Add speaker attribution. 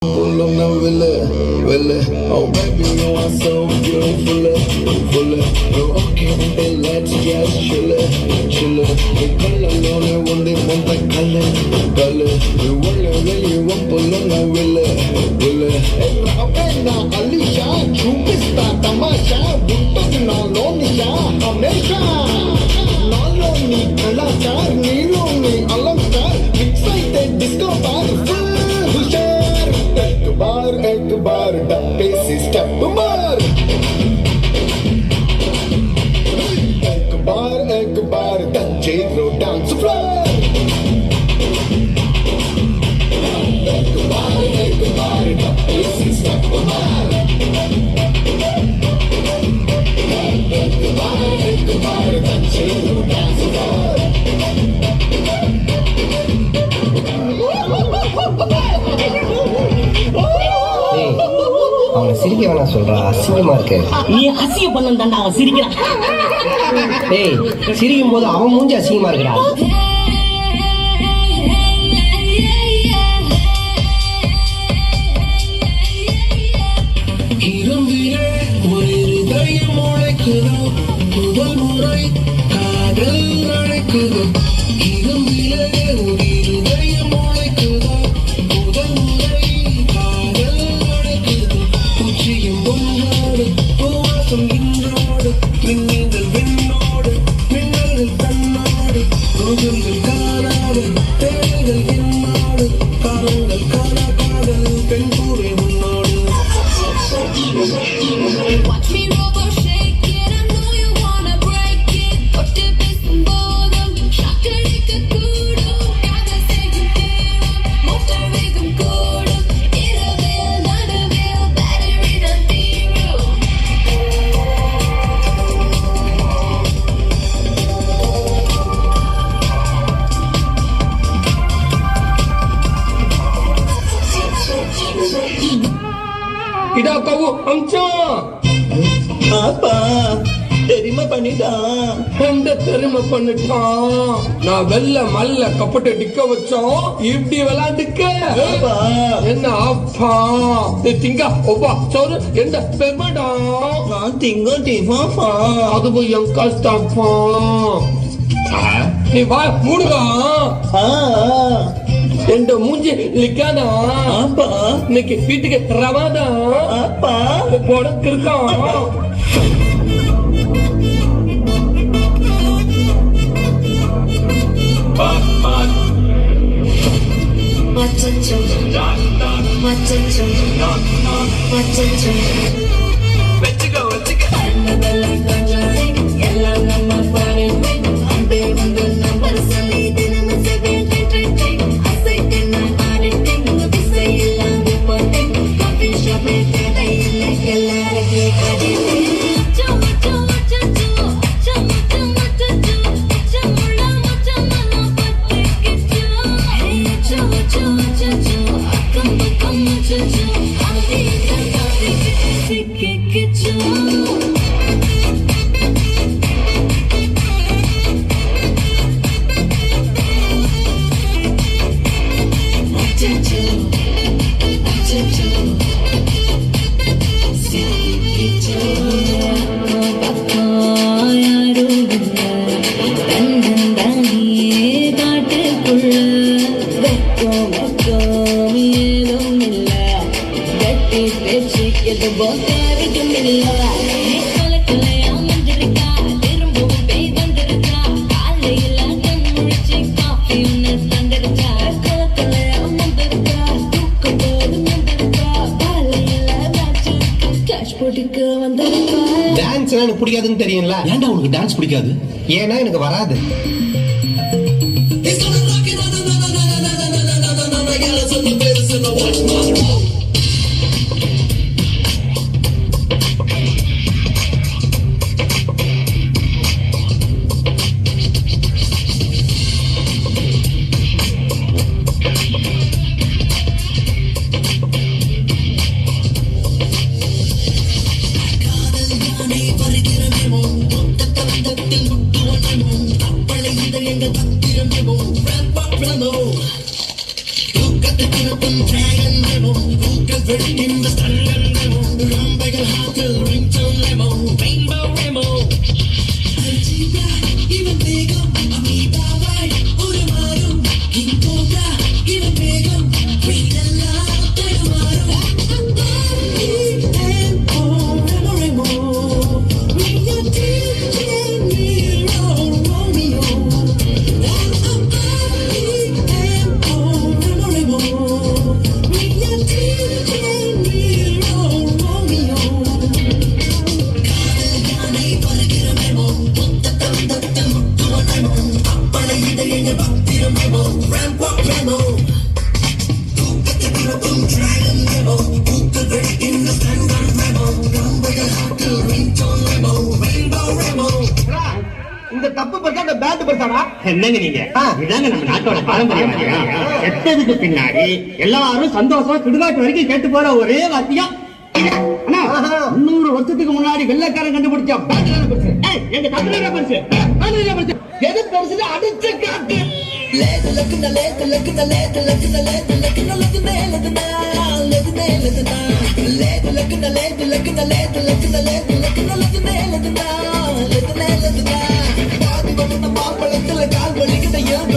Speaker 1: Oh baby, you are so beautiful. Okay, let's just chill. Color lone one day one by color. You wanna really want Bologna will. Ravena, Alicia, Chupista, Tamasha, Butana, Lonisha, Amesha. Naloni, Alakar, Niloni, Alamkar, excited disco bar, एक बार डब्बे से step मार एक बार डंजे रो dance floor एक बार डब्बे से step मार एक बार डंजे रो डांस फ्लोर
Speaker 2: அவனை சிரிக்க வேணாம் சொல்றா, அசிங்கமா இருக்கு.
Speaker 3: நீ அசிங்க பண்ண தாண்டா அவன் சிரிக்கிறான்.
Speaker 2: டேய், சிரிக்கும் போது அவன் மூஞ்சி அசிங்கமா இருக்குடா.
Speaker 1: முதல் முறை காதல் நடக்குது.
Speaker 4: இதா கவு அம்சம்
Speaker 5: அப்பா தெரியுமா பண்ணிட்டான்.
Speaker 4: எந்த தெரியுமா பண்ணிட்டான்? நான் வெள்ள மல்ல கப்பட்ட டிக்க வச்சோம் இப்படி விளையாண்டுக்க. என்ன அப்பா திங்க ஒப்பா சோறு எந்த பெருமாடா
Speaker 5: நான் திங்க டிஃபாஃபா
Speaker 4: அதுவும் என் கஷ்டப்பா. நீ வா மூடுகா எந்த மூஞ்சி லிக்காதா.
Speaker 5: அப்பா
Speaker 4: இன்னைக்கு வீட்டுக்கு ரவாதா.
Speaker 5: அப்பா
Speaker 4: போடக்கு இருக்கான்.
Speaker 1: வச்சுக்கோ
Speaker 6: எல்லாம் நம்ம பாரு அன்பே வந்து நம்பர் சொல்லி தினமும்
Speaker 2: டான்ஸ் எனக்கு பிடிக்காதுன்னு தெரியும்ல.
Speaker 5: ஏன்டா உனக்கு டான்ஸ் பிடிக்காது?
Speaker 2: ஏன்னா எனக்கு வராது.
Speaker 1: Look at the dragon,
Speaker 2: இந்த தப்பு பார்த்தா அந்த பேண்ட் பார்த்தாடா.
Speaker 7: என்னங்க நீங்க இதாங்க நம்ம நாட்டோட பாரம்பரியம். எட்டதுக்கு பின்னாடி எல்லாரும் சந்தோஷமா சுடுகாட்டு வரைக்கும் கேட்டு போற ஒரே வாத்தியம். அண்ணா 300 வருஷத்துக்கு முன்னாடி வெள்ளைக்காரன் கண்டுபிடிச்ச பேட்டரி பெருசு. எங்க தமிழக பெருசு. எது பெருசு அடிச்சு காட்டு.
Speaker 1: மாம்பழத்துல கால் வலிக்குத ஏன்